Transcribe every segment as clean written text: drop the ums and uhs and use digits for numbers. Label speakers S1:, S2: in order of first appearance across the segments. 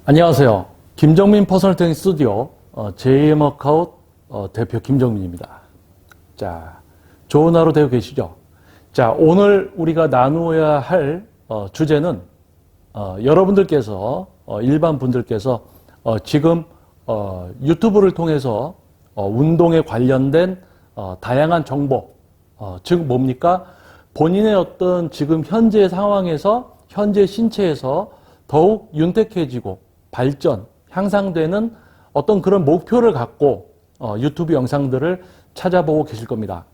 S1: 안녕하세요. 김정민 퍼스널 트레이닝 스튜디오 JM워크아웃 대표 김정민입니다. 자, 좋은 하루 되고 계시죠? 자, 오늘 우리가 나누어야 할 주제는 여러분들께서 일반 분들께서 지금 유튜브를 통해서 운동에 관련된 다양한 정보, 즉 뭡니까? 본인의 어떤 지금 현재 상황에서 현재 신체에서 더욱 윤택해지고 발전, 향상되는 어떤 그런 목표를 갖고 유튜브 영상들을 찾아보고 계실 겁니다.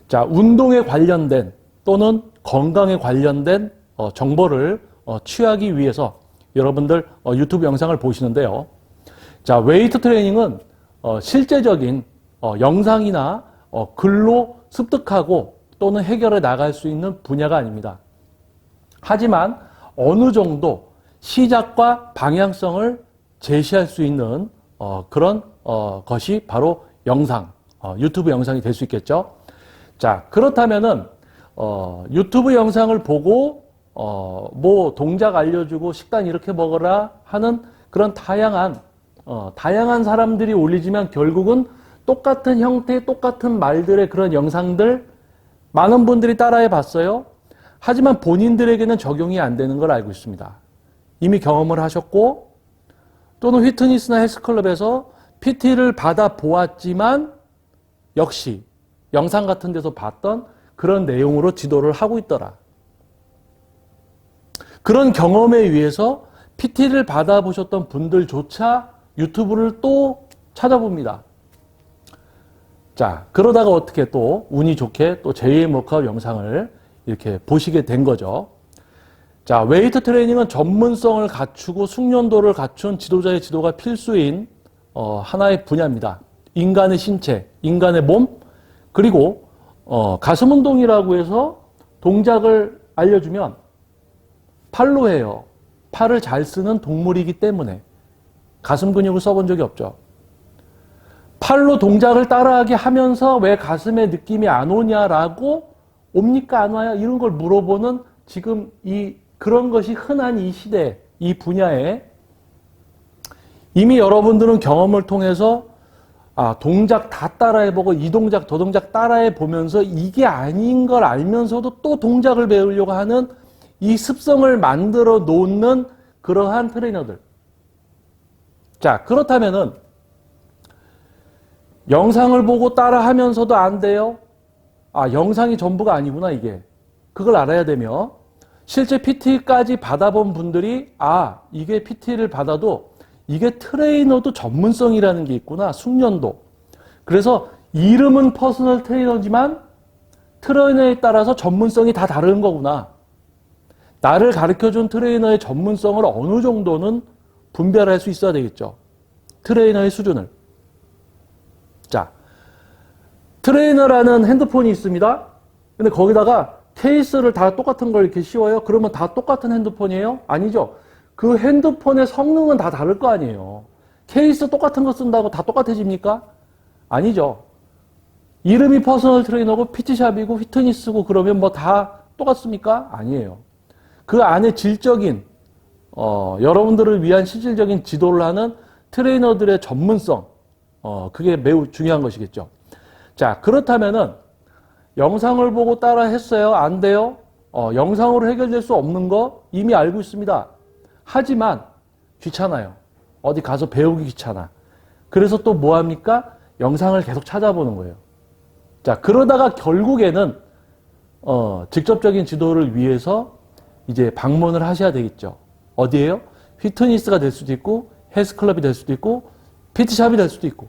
S1: 자, 운동에 관련된 또는 건강에 관련된 정보를 취하기 위해서 여러분들 유튜브 영상을 보시는데요. 자, 웨이트 트레이닝은 실제적인 영상이나 글로 습득하고 또는 해결해 나갈 수 있는 분야가 아닙니다. 하지만 어느 정도 시작과 방향성을 제시할 수 있는 그런 것이 바로 영상, 유튜브 영상이 될 수 있겠죠. 자, 그렇다면은 유튜브 영상을 보고 뭐 동작 알려주고 식단 이렇게 먹어라 하는 그런 다양한 사람들이 올리지만 결국은 똑같은 형태, 똑같은 말들의 그런 영상들 많은 분들이 따라해 봤어요. 하지만 본인들에게는 적용이 안 되는 걸 알고 있습니다. 이미 경험을 하셨고 또는 휘트니스나 헬스클럽에서 PT를 받아 보았지만 역시 영상 같은 데서 봤던 그런 내용으로 지도를 하고 있더라. 그런 경험에 의해서 PT를 받아보셨던 분들조차 유튜브를 또 찾아봅니다. 자, 그러다가 어떻게 또 운이 좋게 또 JM워크아웃 영상을 이렇게 보시게 된 거죠. 자, 웨이트 트레이닝은 전문성을 갖추고 숙련도를 갖춘 지도자의 지도가 필수인 하나의 분야입니다. 인간의 신체, 인간의 몸, 그리고 가슴 운동이라고 해서 동작을 알려주면 팔로 해요. 팔을 잘 쓰는 동물이기 때문에 가슴 근육을 써본 적이 없죠. 팔로 동작을 따라하게 하면서 왜 가슴에 느낌이 안 오냐라고 옵니까 안 와요? 이런 걸 물어보는 지금 그런 것이 흔한 이 시대, 이 분야에 이미 여러분들은 경험을 통해서 동작 다 따라해보고 이 동작, 저 동작 따라해보면서 이게 아닌 걸 알면서도 또 동작을 배우려고 하는 이 습성을 만들어 놓는 그러한 트레이너들. 자, 그렇다면은 영상을 보고 따라하면서도 안 돼요? 영상이 전부가 아니구나, 이게. 그걸 알아야 되며 실제 PT까지 받아본 분들이 이게 PT를 받아도 이게 트레이너도 전문성이라는 게 있구나. 숙련도. 그래서 이름은 퍼스널 트레이너지만 트레이너에 따라서 전문성이 다 다른 거구나. 나를 가르쳐준 트레이너의 전문성을 어느 정도는 분별할 수 있어야 되겠죠. 트레이너의 수준을. 자, 트레이너라는 핸드폰이 있습니다. 근데 거기다가 케이스를 다 똑같은 걸 이렇게 씌워요? 그러면 다 똑같은 핸드폰이에요? 아니죠. 그 핸드폰의 성능은 다 다를 거 아니에요. 케이스 똑같은 거 쓴다고 다 똑같아집니까? 아니죠. 이름이 퍼스널 트레이너고 PT샵이고 휘트니스고 그러면 뭐 다 똑같습니까? 아니에요. 그 안에 질적인 여러분들을 위한 실질적인 지도를 하는 트레이너들의 전문성, 그게 매우 중요한 것이겠죠. 자, 그렇다면은 영상을 보고 따라 했어요? 안 돼요? 영상으로 해결될 수 없는 거 이미 알고 있습니다. 하지만 귀찮아요. 어디 가서 배우기 귀찮아. 그래서 또 뭐 합니까? 영상을 계속 찾아보는 거예요. 자, 그러다가 결국에는 직접적인 지도를 위해서 이제 방문을 하셔야 되겠죠. 어디에요? 휘트니스가 될 수도 있고 헬스클럽이 될 수도 있고 PT샵이 될 수도 있고.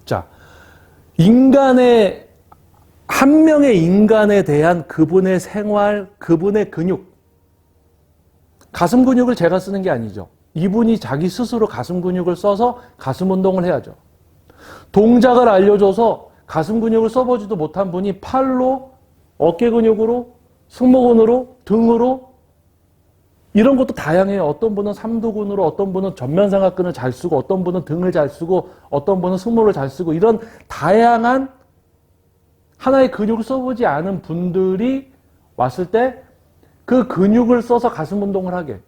S1: 자, 한 명의 인간에 대한 그분의 생활, 그분의 근육. 가슴 근육을 제가 쓰는 게 아니죠. 이분이 자기 스스로 가슴 근육을 써서 가슴 운동을 해야죠. 동작을 알려줘서 가슴 근육을 써보지도 못한 분이 팔로, 어깨 근육으로, 승모근으로, 등으로 이런 것도 다양해요. 어떤 분은 삼두근으로, 어떤 분은 전면삼각근을 잘 쓰고, 어떤 분은 등을 잘 쓰고, 어떤 분은 승모를 잘 쓰고 이런 다양한 하나의 근육을 써보지 않은 분들이 왔을 때 그 근육을 써서 가슴 운동을 하게.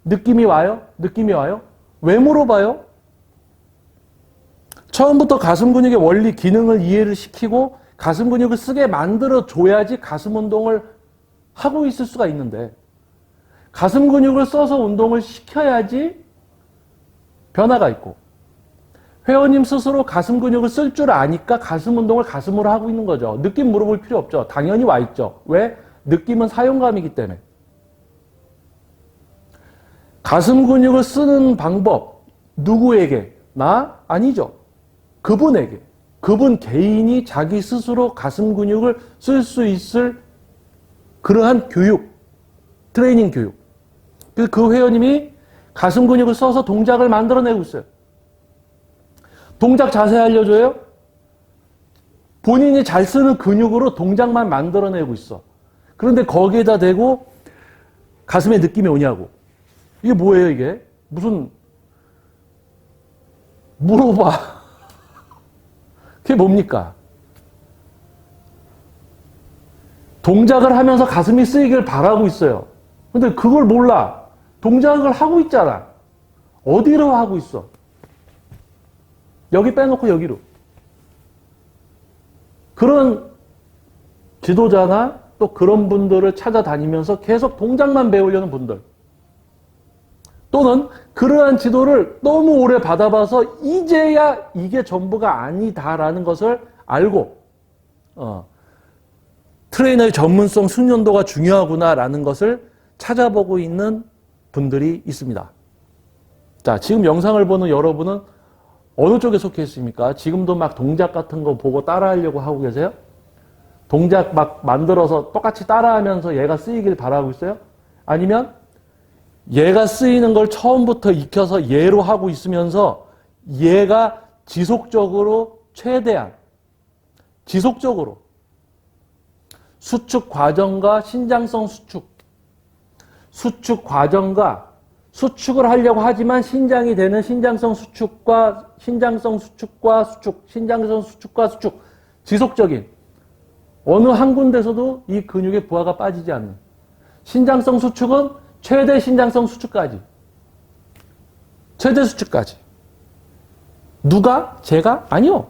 S1: 느낌이 와요? 느낌이 와요? 왜 물어봐요? 처음부터 가슴 근육의 원리, 기능을 이해를 시키고 가슴 근육을 쓰게 만들어 줘야지 가슴 운동을 하고 있을 수가 있는데, 가슴 근육을 써서 운동을 시켜야지 변화가 있고, 회원님 스스로 가슴 근육을 쓸 줄 아니까 가슴 운동을 가슴으로 하고 있는 거죠. 느낌 물어볼 필요 없죠. 당연히 와 있죠. 왜? 느낌은 사용감이기 때문에. 가슴 근육을 쓰는 방법, 누구에게? 나? 아니죠. 그분에게. 그분 개인이 자기 스스로 가슴 근육을 쓸 수 있을 그러한 교육, 트레이닝 교육. 그래서 그 회원님이 가슴 근육을 써서 동작을 만들어내고 있어요. 동작 자세 알려줘요? 본인이 잘 쓰는 근육으로 동작만 만들어내고 있어. 그런데 거기에다 대고 가슴에 느낌이 오냐고. 이게 뭐예요, 이게? 무슨, 물어봐. 그게 뭡니까? 동작을 하면서 가슴이 쓰이길 바라고 있어요. 근데 그걸 몰라. 동작을 하고 있잖아. 어디로 하고 있어? 여기 빼놓고 여기로. 그런 지도자나 또 그런 분들을 찾아다니면서 계속 동작만 배우려는 분들. 또는 그러한 지도를 너무 오래 받아봐서 이제야 이게 전부가 아니다라는 것을 알고 트레이너의 전문성 숙련도가 중요하구나라는 것을 찾아보고 있는 분들이 있습니다. 자, 지금 영상을 보는 여러분은 어느 쪽에 속해 있습니까? 지금도 막 동작 같은 거 보고 따라하려고 하고 계세요? 동작 막 만들어서 똑같이 따라하면서 얘가 쓰이길 바라고 있어요? 아니면 얘가 쓰이는 걸 처음부터 익혀서 얘로 하고 있으면서 얘가 지속적으로 최대한 지속적으로 수축 과정과 신장성 수축 과정과 수축을 하려고 하지만 신장이 되는 신장성 수축과 수축 지속적인 어느 한 군데서도 이 근육의 부하가 빠지지 않는 신장성 수축은 최대 신장성 수축까지 최대 수축까지 누가? 제가? 아니요.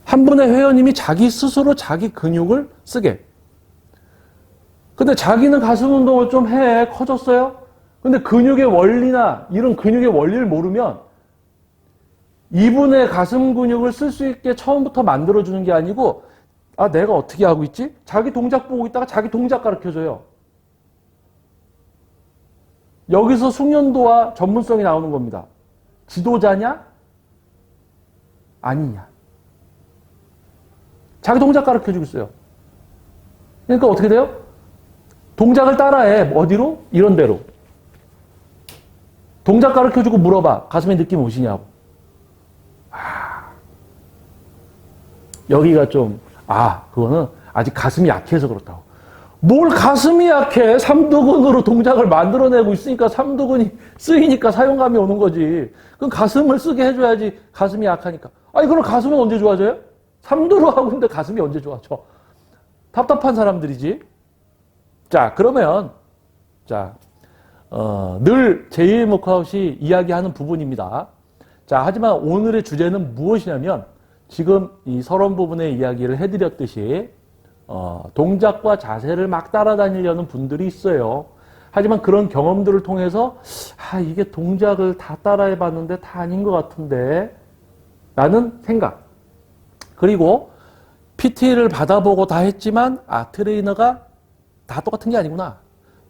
S1: 한 분의 회원님이 자기 스스로 자기 근육을 쓰게. 근데 자기는 가슴 운동을 좀 해. 커졌어요? 근데 근육의 원리나 이런 근육의 원리를 모르면 이분의 가슴 근육을 쓸 수 있게 처음부터 만들어주는 게 아니고 아, 내가 어떻게 하고 있지? 자기 동작 보고 있다가 자기 동작 가르쳐줘요. 여기서 숙련도와 전문성이 나오는 겁니다. 지도자냐? 아니냐. 자기 동작 가르쳐주고 있어요. 그러니까 어떻게 돼요? 동작을 따라해. 어디로? 이런 데로. 동작 가르쳐주고 물어봐. 가슴에 느낌 오시냐고. 여기가 좀 그거는 아직 가슴이 약해서 그렇다고. 뭘 가슴이 약해? 삼두근으로 동작을 만들어내고 있으니까 삼두근이 쓰이니까 사용감이 오는 거지. 그럼 가슴을 쓰게 해줘야지. 가슴이 약하니까. 아니 그럼 가슴은 언제 좋아져요? 삼두로 하고 있는데 가슴이 언제 좋아져? 답답한 사람들이지. 자, 그러면 늘 제이의 워크아웃이 이야기하는 부분입니다. 자, 하지만 오늘의 주제는 무엇이냐면 지금 이 서론 부분의 이야기를 해드렸듯이 동작과 자세를 막 따라다니려는 분들이 있어요. 하지만 그런 경험들을 통해서 이게 동작을 다 따라해봤는데 다 아닌 것 같은데 라는 생각. 그리고 PT를 받아보고 다 했지만 트레이너가 다 똑같은 게 아니구나.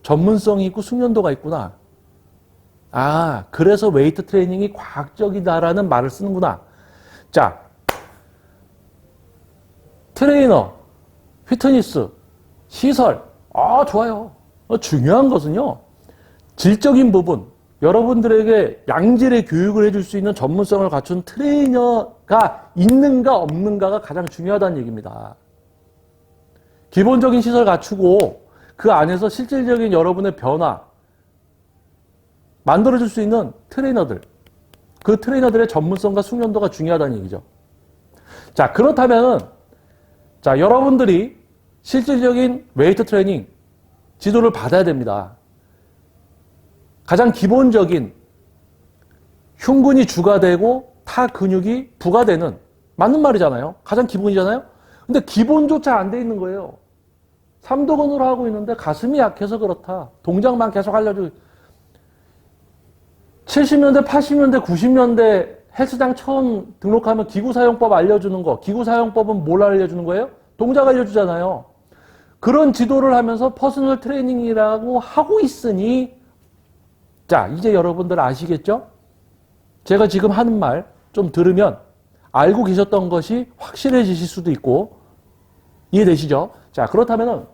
S1: 전문성이 있고 숙련도가 있구나. 그래서 웨이트 트레이닝이 과학적이다라는 말을 쓰는구나. 자, 트레이너, 피트니스, 시설, 좋아요. 중요한 것은요, 질적인 부분, 여러분들에게 양질의 교육을 해줄 수 있는 전문성을 갖춘 트레이너가 있는가 없는가가 가장 중요하다는 얘기입니다. 기본적인 시설 갖추고 그 안에서 실질적인 여러분의 변화 만들어줄 수 있는 트레이너들, 그 트레이너들의 전문성과 숙련도가 중요하다는 얘기죠. 자, 그렇다면 여러분들이 실질적인 웨이트 트레이닝 지도를 받아야 됩니다. 가장 기본적인 흉근이 주가 되고 타 근육이 부가 되는, 맞는 말이잖아요. 가장 기본이잖아요. 근데 기본조차 안 돼 있는 거예요. 삼두근으로 하고 있는데 가슴이 약해서 그렇다. 동작만 계속 알려주고. 70년대, 80년대, 90년대 헬스장 처음 등록하면 기구사용법 알려주는 거. 기구사용법은 뭘 알려주는 거예요? 동작 알려주잖아요. 그런 지도를 하면서 퍼스널 트레이닝이라고 하고 있으니, 자, 이제 여러분들 아시겠죠? 제가 지금 하는 말 좀 들으면 알고 계셨던 것이 확실해지실 수도 있고, 이해되시죠? 자, 그렇다면은,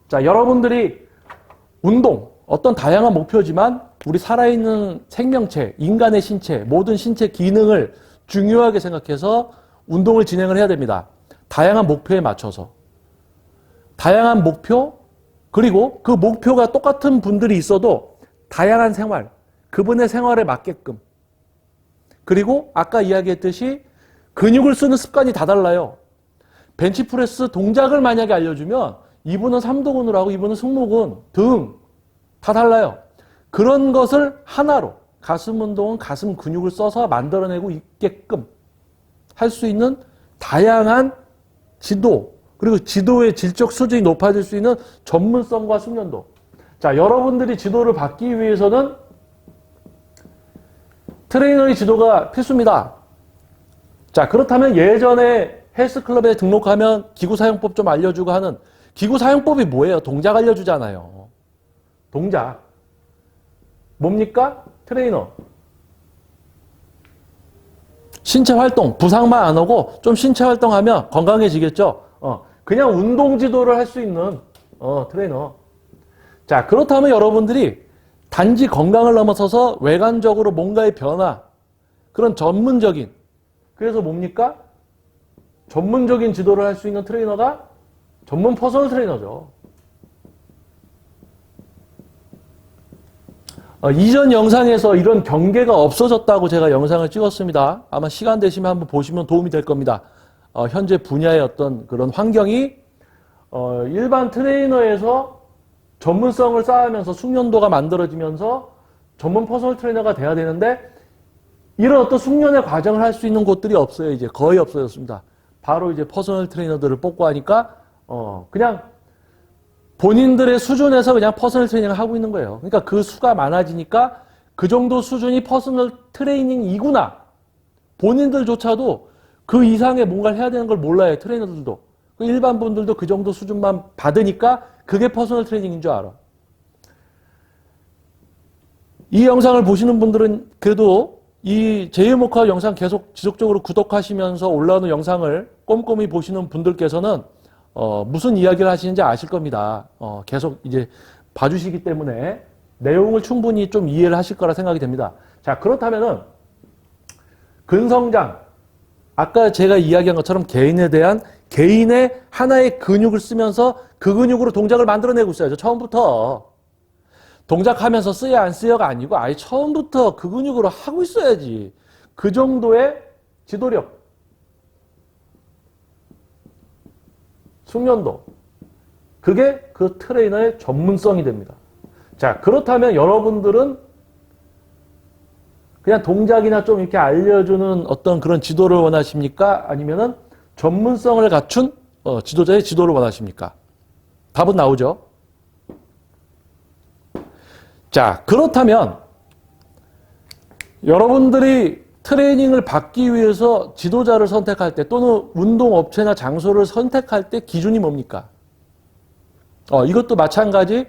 S1: 자, 여러분들이 운동, 어떤 다양한 목표지만 우리 살아있는 생명체, 인간의 신체, 모든 신체 기능을 중요하게 생각해서 운동을 진행을 해야 됩니다. 다양한 목표에 맞춰서. 다양한 목표, 그리고 그 목표가 똑같은 분들이 있어도 다양한 생활, 그분의 생활에 맞게끔. 그리고 아까 이야기했듯이 근육을 쓰는 습관이 다 달라요. 벤치프레스 동작을 만약에 알려주면 이분은 삼두근으로 하고 이분은 승모근, 등 다 달라요. 그런 것을 하나로 가슴 운동은 가슴 근육을 써서 만들어내고 있게끔 할 수 있는 다양한 지도, 그리고 지도의 질적 수준이 높아질 수 있는 전문성과 숙련도. 자, 여러분들이 지도를 받기 위해서는 트레이너의 지도가 필수입니다. 자, 그렇다면 예전에 헬스클럽에 등록하면 기구사용법 좀 알려주고 하는, 기구사용법이 뭐예요? 동작 알려주잖아요. 동작. 뭡니까? 트레이너. 신체 활동, 부상만 안 하고 좀 신체 활동하면 건강해지겠죠? 그냥 운동 지도를 할 수 있는 트레이너. 자, 그렇다면 여러분들이 단지 건강을 넘어서서 외관적으로 뭔가의 변화, 그런 전문적인, 그래서 뭡니까? 전문적인 지도를 할 수 있는 트레이너가 전문 퍼스널 트레이너죠. 이전 영상에서 이런 경계가 없어졌다고 제가 영상을 찍었습니다. 아마 시간 되시면 한번 보시면 도움이 될 겁니다. 현재 분야의 어떤 그런 환경이 일반 트레이너에서 전문성을 쌓으면서 숙련도가 만들어지면서 전문 퍼스널 트레이너가 돼야 되는데, 이런 어떤 숙련의 과정을 할 수 있는 곳들이 없어요. 이제 거의 없어졌습니다. 바로 이제 퍼스널 트레이너들을 뽑고 하니까 그냥 본인들의 수준에서 그냥 퍼스널 트레이닝을 하고 있는 거예요. 그러니까 그 수가 많아지니까 그 정도 수준이 퍼스널 트레이닝이구나. 본인들조차도 그 이상의 뭔가를 해야 되는 걸 몰라요. 트레이너들도. 일반 분들도 그 정도 수준만 받으니까 그게 퍼스널 트레이닝인 줄 알아. 이 영상을 보시는 분들은 그래도 이 제이모카 영상 계속 지속적으로 구독하시면서 올라오는 영상을 꼼꼼히 보시는 분들께서는 무슨 이야기를 하시는지 아실 겁니다. 계속 이제 봐주시기 때문에 내용을 충분히 좀 이해를 하실 거라 생각이 됩니다. 자, 그렇다면은 근성장, 아까 제가 이야기한 것처럼 개인의 하나의 근육을 쓰면서 그 근육으로 동작을 만들어내고 있어야죠. 처음부터. 동작하면서 쓰여 안 쓰여가 아니고 아예 처음부터 그 근육으로 하고 있어야지. 그 정도의 지도력, 숙련도, 그게 그 트레이너의 전문성이 됩니다. 자, 그렇다면 여러분들은 그냥 동작이나 좀 이렇게 알려주는 어떤 그런 지도를 원하십니까? 아니면은 전문성을 갖춘 지도자의 지도를 원하십니까? 답은 나오죠. 자, 그렇다면 여러분들이 트레이닝을 받기 위해서 지도자를 선택할 때 또는 운동업체나 장소를 선택할 때 기준이 뭡니까? 이것도 마찬가지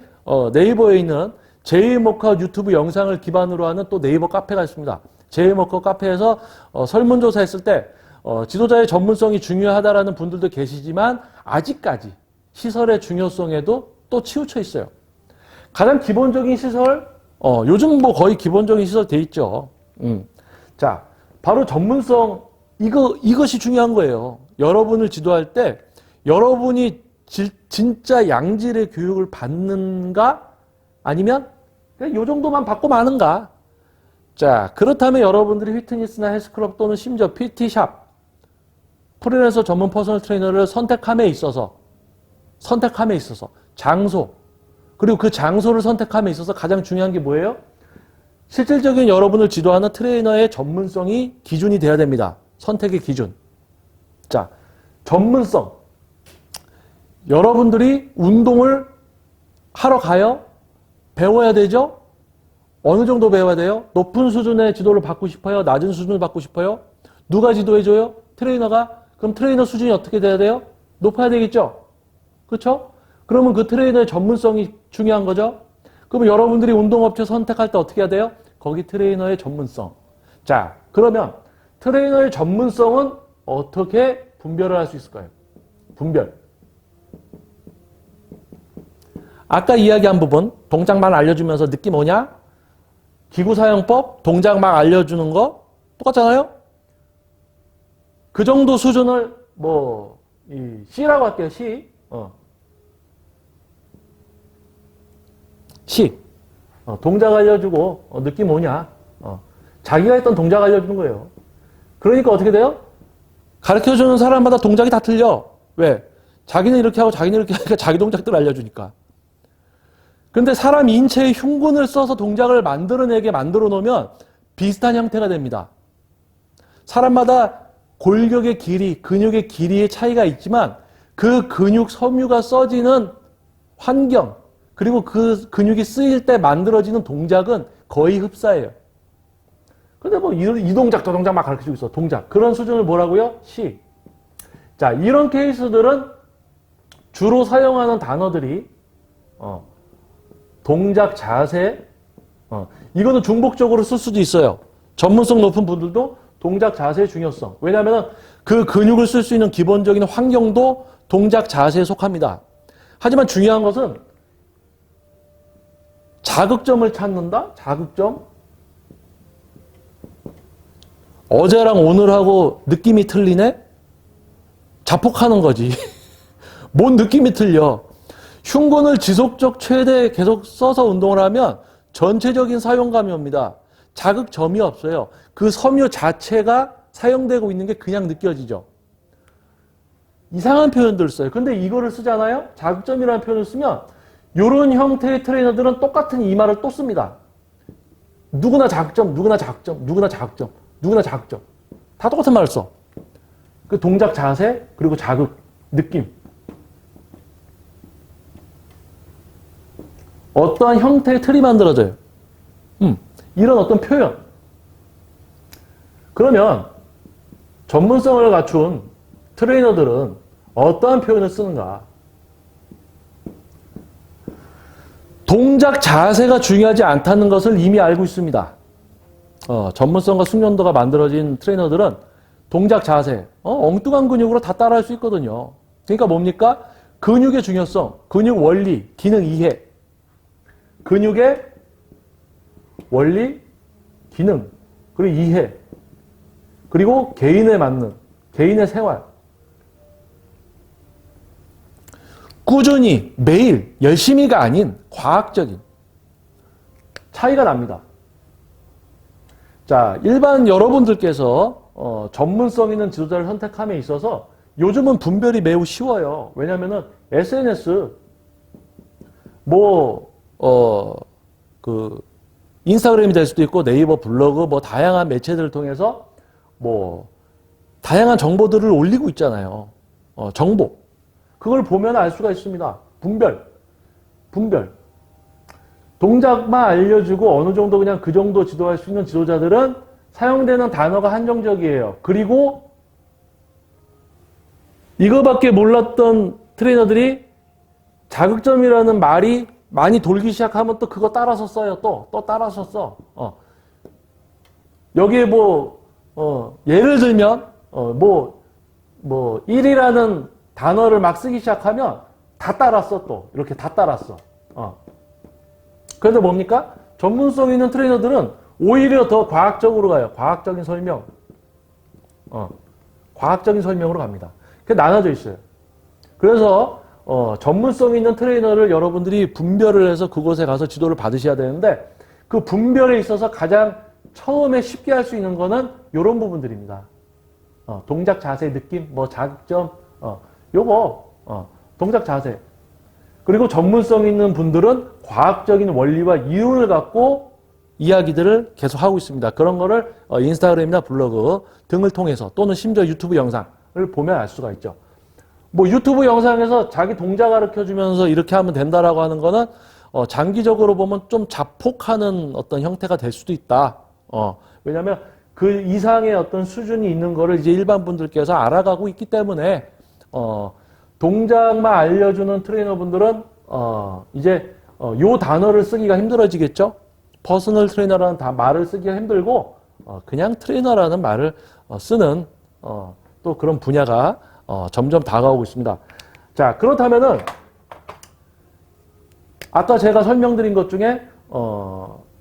S1: 네이버에 있는 제이모카 유튜브 영상을 기반으로 하는 또 네이버 카페가 있습니다. 제이모카 카페에서 설문조사 했을 때 지도자의 전문성이 중요하다라는 분들도 계시지만 아직까지 시설의 중요성에도 또 치우쳐 있어요. 가장 기본적인 시설, 요즘 뭐 거의 기본적인 시설 돼 있죠. 자, 바로 전문성, 이것이 중요한 거예요. 여러분을 지도할 때 여러분이 진짜 양질의 교육을 받는가? 아니면 그냥 요 정도만 받고 마는가? 자, 그렇다면 여러분들이 피트니스나 헬스클럽 또는 심지어 PT샵, 프리랜서 전문 퍼스널 트레이너를 선택함에 있어서 장소, 그리고 그 장소를 선택함에 있어서 가장 중요한 게 뭐예요? 실질적인 여러분을 지도하는 트레이너의 전문성이 기준이 돼야 됩니다. 선택의 기준. 자, 전문성. 여러분들이 운동을 하러 가요? 배워야 되죠? 어느 정도 배워야 돼요? 높은 수준의 지도를 받고 싶어요? 낮은 수준을 받고 싶어요? 누가 지도해줘요? 트레이너가? 그럼 트레이너 수준이 어떻게 돼야 돼요? 높아야 되겠죠? 그렇죠? 그러면 그 트레이너의 전문성이 중요한 거죠? 그럼 여러분들이 운동업체 선택할 때 어떻게 해야 돼요? 거기 트레이너의 전문성. 자, 그러면 트레이너의 전문성은 어떻게 분별을 할 수 있을까요? 분별. 아까 이야기한 부분, 동작만 알려주면서 느낌 뭐냐? 기구사용법, 동작 막 알려주는 거 똑같잖아요? 그 정도 수준을 C라고 할게요. C. C. 동작 알려주고 느낌 뭐냐? 자기가 했던 동작 알려주는 거예요. 그러니까 어떻게 돼요? 가르쳐주는 사람마다 동작이 다 틀려. 왜? 자기는 이렇게 하고 자기는 이렇게 하니까 자기 동작들 알려주니까. 근데 사람 인체의 흉근을 써서 동작을 만들어내게 만들어 놓으면 비슷한 형태가 됩니다. 사람마다 골격의 길이, 근육의 길이의 차이가 있지만 그 근육 섬유가 써지는 환경, 그리고 그 근육이 쓰일 때 만들어지는 동작은 거의 흡사해요. 근데 이 동작, 저 동작 막 가르쳐주고 있어. 동작. 그런 수준을 뭐라고요? C. 자, 이런 케이스들은 주로 사용하는 단어들이, 동작, 자세, 이거는 중복적으로 쓸 수도 있어요. 전문성 높은 분들도 동작, 자세의 중요성. 왜냐하면 그 근육을 쓸 수 있는 기본적인 환경도 동작, 자세에 속합니다. 하지만 중요한 것은 자극점을 찾는다? 자극점? 어제랑 오늘하고 느낌이 틀리네? 자폭하는 거지. 뭔 느낌이 틀려? 흉근을 지속적 최대 계속 써서 운동을 하면 전체적인 사용감이 옵니다. 자극점이 없어요. 그 섬유 자체가 사용되고 있는 게 그냥 느껴지죠. 이상한 표현들을 써요. 근데 이거를 쓰잖아요? 자극점이라는 표현을 쓰면 이런 형태의 트레이너들은 똑같은 이 말을 또 씁니다. 누구나 자극점, 누구나 자극점, 누구나 자극점, 누구나 자극점. 다 똑같은 말을 써. 그 동작 자세, 그리고 자극, 느낌. 어떠한 형태의 틀이 만들어져요. 이런 어떤 표현. 그러면 전문성을 갖춘 트레이너들은 어떠한 표현을 쓰는가? 동작 자세가 중요하지 않다는 것을 이미 알고 있습니다. 전문성과 숙련도가 만들어진 트레이너들은 동작 자세, 엉뚱한 근육으로 다 따라할 수 있거든요. 그러니까 뭡니까? 근육의 중요성, 근육 원리, 기능 이해. 근육의 원리, 기능, 그리고 이해, 그리고 개인에 맞는, 개인의 생활. 꾸준히, 매일, 열심히가 아닌 과학적인 차이가 납니다. 자, 일반 여러분들께서 전문성 있는 지도자를 선택함에 있어서 요즘은 분별이 매우 쉬워요. 왜냐면은 SNS, 인스타그램이 될 수도 있고 네이버 블로그 다양한 매체들을 통해서 다양한 정보들을 올리고 있잖아요. 정보. 그걸 보면 알 수가 있습니다. 분별. 동작만 알려주고 어느 정도 그냥 그 정도 지도할 수 있는 지도자들은 사용되는 단어가 한정적이에요. 그리고 이거밖에 몰랐던 트레이너들이 자극점이라는 말이 많이 돌기 시작하면 또 그거 따라서 써요. 또 따라서 써. 여기에 예를 들면, 1이라는 단어를 막 쓰기 시작하면 다 따랐어, 또. 이렇게 다 따랐어. 그런데 뭡니까? 전문성 있는 트레이너들은 오히려 더 과학적으로 가요. 과학적인 설명. 과학적인 설명으로 갑니다. 그게 나눠져 있어요. 그래서 전문성 있는 트레이너를 여러분들이 분별을 해서 그곳에 가서 지도를 받으셔야 되는데 그 분별에 있어서 가장 처음에 쉽게 할 수 있는 거는 이런 부분들입니다. 동작 자세, 느낌, 자극점, 동작 자세. 그리고 전문성 있는 분들은 과학적인 원리와 이론을 갖고 이야기들을 계속 하고 있습니다. 그런 거를 인스타그램이나 블로그 등을 통해서 또는 심지어 유튜브 영상을 보면 알 수가 있죠. 뭐 유튜브 영상에서 자기 동작 가르쳐 주면서 이렇게 하면 된다라고 하는 거는 장기적으로 보면 좀 자폭하는 어떤 형태가 될 수도 있다. 왜냐하면 그 이상의 어떤 수준이 있는 거를 이제 일반 분들께서 알아가고 있기 때문에 동작만 알려주는 트레이너분들은 이제 요 단어를 쓰기가 힘들어지겠죠. 퍼스널 트레이너라는 말을 쓰기가 힘들고 그냥 트레이너라는 말을 쓰는 또 그런 분야가 점점 다가오고 있습니다. 자, 그렇다면은 아까 제가 설명드린 것 중에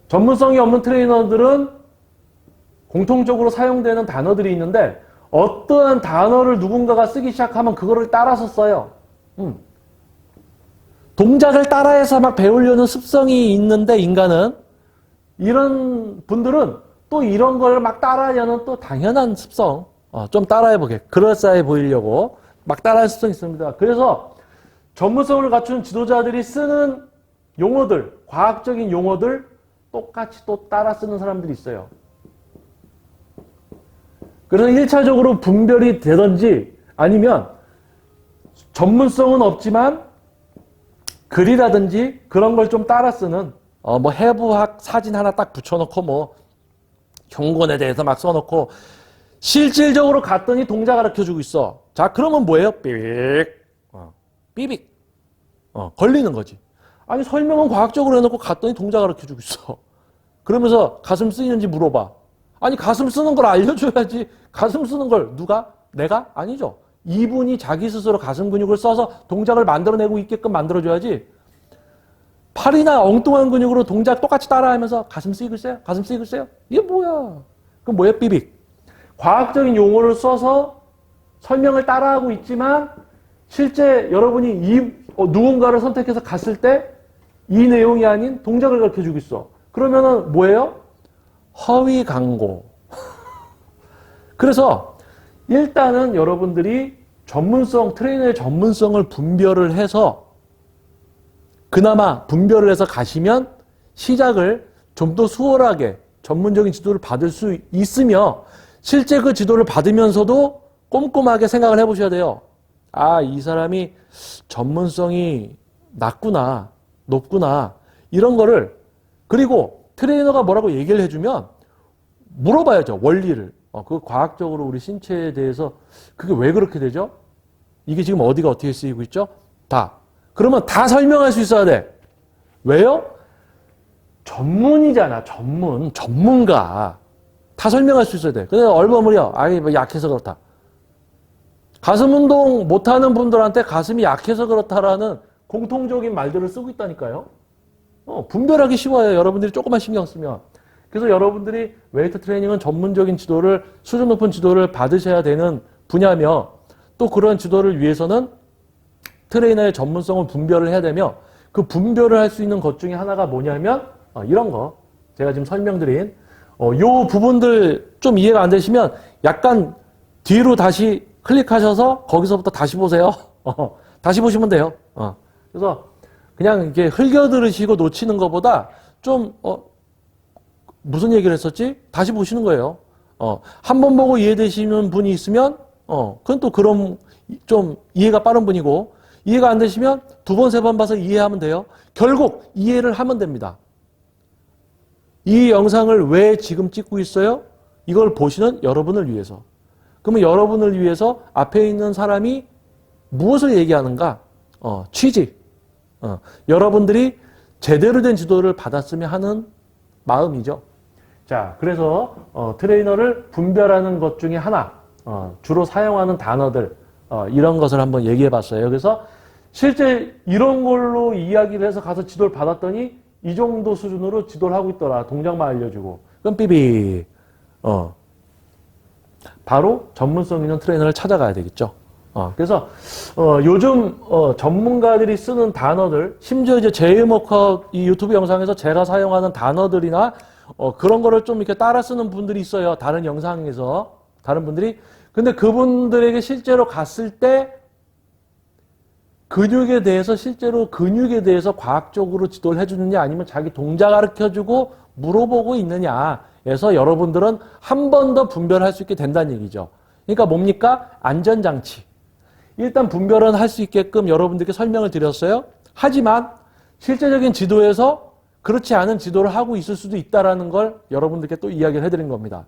S1: 전문성이 없는 트레이너들은 공통적으로 사용되는 단어들이 있는데 어떠한 단어를 누군가가 쓰기 시작하면 그거를 따라서 써요. 동작을 따라해서 막 배우려는 습성이 있는데 인간은 이런 분들은 또 이런 걸 막 따라하려는 또 당연한 습성 좀 따라해보게 그럴싸해 보이려고 막 따라할 습성이 있습니다. 그래서 전문성을 갖춘 지도자들이 쓰는 용어들, 과학적인 용어들 똑같이 또 따라 쓰는 사람들이 있어요. 그래서 1차적으로 분별이 되든지 아니면 전문성은 없지만 글이라든지 그런 걸 좀 따라 쓰는 뭐 해부학 사진 하나 딱 붙여놓고 뭐 경건에 대해서 막 써놓고 실질적으로 갔더니 동작 가르쳐주고 있어. 자, 그러면 뭐예요? 삐빅. 삐빅. 걸리는 거지. 아니, 설명은 과학적으로 해놓고 갔더니 동작 가르쳐주고 있어. 그러면서 가슴 쓰이는지 물어봐. 아니, 가슴 쓰는 걸 알려줘야지. 가슴 쓰는 걸 누가? 내가? 아니죠. 이분이 자기 스스로 가슴 근육을 써서 동작을 만들어내고 있게끔 만들어줘야지. 팔이나 엉뚱한 근육으로 동작 똑같이 따라하면서 가슴 쓰이고 있어요? 가슴 쓰이고 있어요? 이게 뭐야? 그럼 뭐야? 삐빅. 과학적인 용어를 써서 설명을 따라하고 있지만 실제 여러분이 누군가를 선택해서 갔을 때 이 내용이 아닌 동작을 가르쳐주고 있어. 그러면은 뭐예요? 허위 광고. 그래서 일단은 여러분들이 트레이너의 전문성을 분별을 해서 그나마 분별을 해서 가시면 시작을 좀 더 수월하게 전문적인 지도를 받을 수 있으며 실제 그 지도를 받으면서도 꼼꼼하게 생각을 해보셔야 돼요. 아, 이 사람이 전문성이 높구나. 이런 거를 그리고 트레이너가 뭐라고 얘기를 해주면 물어봐야죠. 원리를. 그 과학적으로 우리 신체에 대해서 그게 왜 그렇게 되죠? 이게 지금 어디가 어떻게 쓰이고 있죠? 그러면 다 설명할 수 있어야 돼. 왜요? 전문이잖아. 전문가. 다 설명할 수 있어야 돼. 근데 얼버무려. 뭐 약해서 그렇다. 가슴 운동 못하는 분들한테 가슴이 약해서 그렇다라는 공통적인 말들을 쓰고 있다니까요. 분별하기 쉬워요. 여러분들이 조금만 신경 쓰면. 그래서 여러분들이 웨이트 트레이닝은 전문적인 지도를, 수준 높은 지도를 받으셔야 되는 분야며 또 그런 지도를 위해서는 트레이너의 전문성을 분별을 해야 되며 그 분별을 할 수 있는 것 중에 하나가 뭐냐면 이런 거. 제가 지금 설명드린 요 부분들 좀 이해가 안 되시면 약간 뒤로 다시 클릭하셔서 거기서부터 다시 보세요. 다시 보시면 돼요. 그래서 그냥 이렇게 흘겨 들으시고 놓치는 것보다 좀 무슨 얘기를 했었지? 다시 보시는 거예요. 한 번 보고 이해되시는 분이 있으면 그건 또 그럼 좀 이해가 빠른 분이고 이해가 안 되시면 두 번, 세 번 봐서 이해하면 돼요. 결국 이해를 하면 됩니다. 이 영상을 왜 지금 찍고 있어요? 이걸 보시는 여러분을 위해서. 그러면 여러분을 위해서 앞에 있는 사람이 무엇을 얘기하는가? 취지. 여러분들이 제대로 된 지도를 받았으면 하는 마음이죠. 자, 그래서 트레이너를 분별하는 것 중에 하나, 주로 사용하는 단어들, 이런 것을 한번 얘기해 봤어요. 그래서 실제 이런 걸로 이야기를 해서 가서 지도를 받았더니 이 정도 수준으로 지도를 하고 있더라. 동작만 알려주고. 그럼 삐비. 바로 전문성 있는 트레이너를 찾아가야 되겠죠. 그래서 요즘 전문가들이 쓰는 단어들, 심지어 이제 제이워커 이 유튜브 영상에서 제가 사용하는 단어들이나 그런 거를 좀 이렇게 따라 쓰는 분들이 있어요. 다른 영상에서 다른 분들이. 근데 그분들에게 실제로 갔을 때 근육에 대해서 실제로 근육에 대해서 과학적으로 지도를 해주느냐 아니면 자기 동작 가르쳐주고 물어보고 있느냐에서 여러분들은 한 번 더 분별할 수 있게 된다는 얘기죠. 그러니까 뭡니까? 안전장치. 일단 분별은 할 수 있게끔 여러분들께 설명을 드렸어요. 하지만 실제적인 지도에서 그렇지 않은 지도를 하고 있을 수도 있다는 걸 여러분들께 또 이야기를 해드린 겁니다.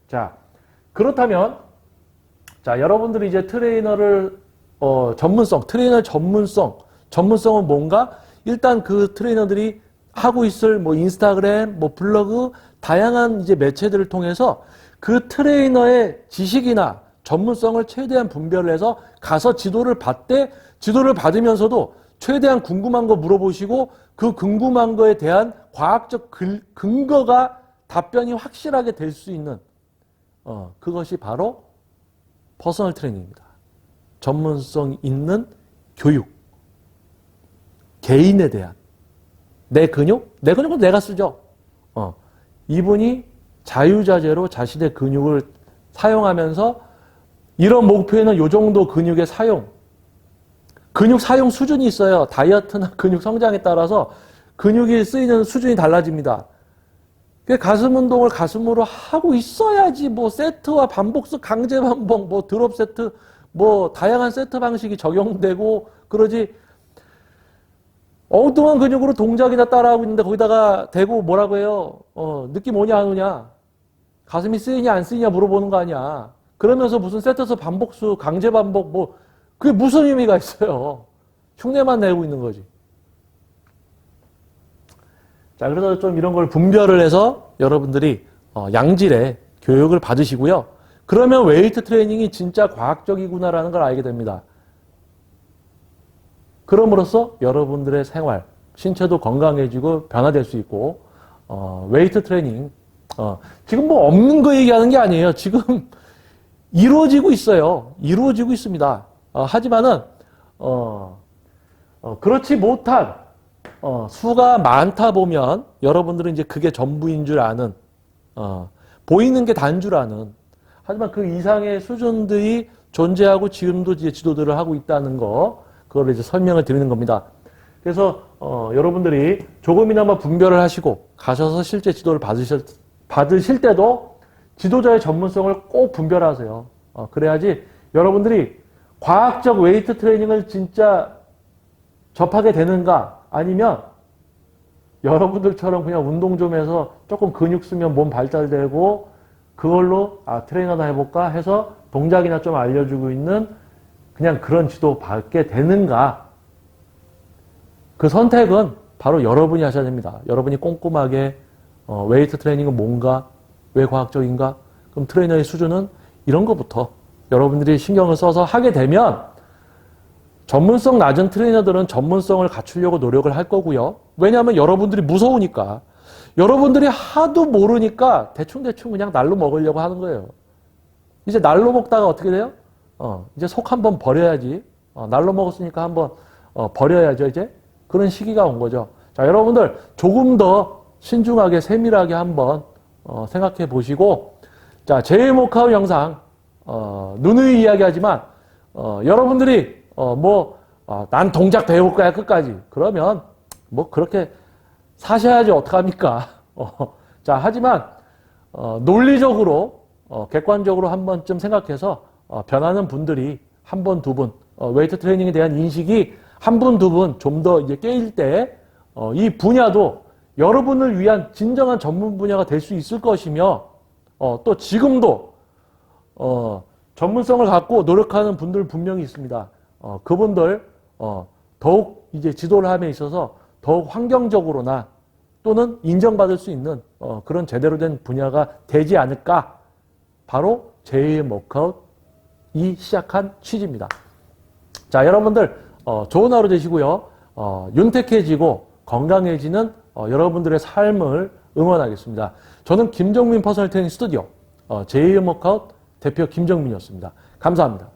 S1: 자, 그렇다면 자, 여러분들이 이제 트레이너를 트레이너 전문성은 뭔가? 일단 그 트레이너들이 하고 있을 뭐 인스타그램, 뭐 블로그, 다양한 이제 매체들을 통해서 그 트레이너의 지식이나 전문성을 최대한 분별을 해서 가서 지도를 받되 지도를 받으면서도 최대한 궁금한 거 물어보시고 그 궁금한 거에 대한 과학적 근거가 답변이 확실하게 될 수 있는 그것이 바로 퍼스널 트레이닝입니다. 전문성 있는 교육. 개인에 대한. 내 근육은 내가 쓰죠. 이분이 자유자재로 자신의 근육을 사용하면서 이런 목표에는 이 정도 근육의 사용. 근육 사용 수준이 있어요. 다이어트나 근육 성장에 따라서 근육이 쓰이는 수준이 달라집니다. 가슴 운동을 가슴으로 하고 있어야지 뭐 세트와 반복수 강제 반복 뭐 드롭 세트 뭐 다양한 세트 방식이 적용되고 그러지 엉뚱한 근육으로 동작이나 따라하고 있는데 거기다가 대고 뭐라고 해요? 느낌 오냐 안 오냐? 가슴이 쓰이냐 안 쓰이냐 물어보는 거 아니야. 그러면서 무슨 세트에서 반복수 강제 반복 뭐 그게 무슨 의미가 있어요? 흉내만 내고 있는 거지. 자, 그래서 좀 이런 걸 분별을 해서 여러분들이 양질의 교육을 받으시고요. 그러면 웨이트 트레이닝이 진짜 과학적이구나라는 걸 알게 됩니다. 그럼으로써 여러분들의 생활, 신체도 건강해지고 변화될 수 있고 웨이트 트레이닝 지금 뭐 없는 거 얘기하는 게 아니에요. 지금 이루어지고 있어요. 이루어지고 있습니다. 하지만은 그렇지 못한 수가 많다 보면 여러분들은 이제 그게 전부인 줄 아는 보이는 게 다인 줄 아는 하지만 그 이상의 수준들이 존재하고 지금도 이제 지도들을 하고 있다는 거 그걸 이제 설명을 드리는 겁니다. 그래서 여러분들이 조금이나마 분별을 하시고 가셔서 실제 지도를 받으실 때도 지도자의 전문성을 꼭 분별하세요. 그래야지 여러분들이 과학적 웨이트 트레이닝을 진짜 접하게 되는가 아니면 여러분들처럼 그냥 운동 좀 해서 조금 근육 쓰면 몸 발달되고 그걸로 트레이너나 해볼까 해서 동작이나 좀 알려주고 있는 그냥 그런 지도 받게 되는가 그 선택은 바로 여러분이 하셔야 됩니다. 여러분이 꼼꼼하게 웨이트 트레이닝은 뭔가 왜 과학적인가 그럼 트레이너의 수준은 이런 것부터 여러분들이 신경을 써서 하게 되면 전문성 낮은 트레이너들은 전문성을 갖추려고 노력을 할 거고요. 왜냐하면 여러분들이 무서우니까. 여러분들이 하도 모르니까 대충대충 그냥 날로 먹으려고 하는 거예요. 이제 날로 먹다가 어떻게 돼요? 이제 속 한번 버려야지. 날로 먹었으니까 한번 버려야죠, 이제. 그런 시기가 온 거죠. 자, 여러분들 조금 더 신중하게, 세밀하게 한번 생각해 보시고, 자, 제일 모카우 영상, 누누이 이야기하지만, 여러분들이 난 동작 배울 거야, 끝까지. 그러면, 뭐, 그렇게 사셔야지, 어떡합니까? 자, 하지만, 논리적으로, 객관적으로 한 번쯤 생각해서, 변하는 분들이 한 번, 두 분, 웨이트 트레이닝에 대한 인식이 한 분, 두 분 좀 더 이제 깨일 때, 이 분야도 여러분을 위한 진정한 전문 분야가 될 수 있을 것이며, 또 지금도, 전문성을 갖고 노력하는 분들 분명히 있습니다. 그분들 더욱 이제 지도를 함에 있어서 더욱 환경적으로나 또는 인정받을 수 있는 그런 제대로 된 분야가 되지 않을까. 바로 제2의 워크아웃이 시작한 취지입니다. 자, 여러분들 좋은 하루 되시고요. 윤택해지고 건강해지는 여러분들의 삶을 응원하겠습니다. 저는 김정민 퍼스널 트레이닝 스튜디오 제2의 워크아웃 대표 김정민이었습니다. 감사합니다.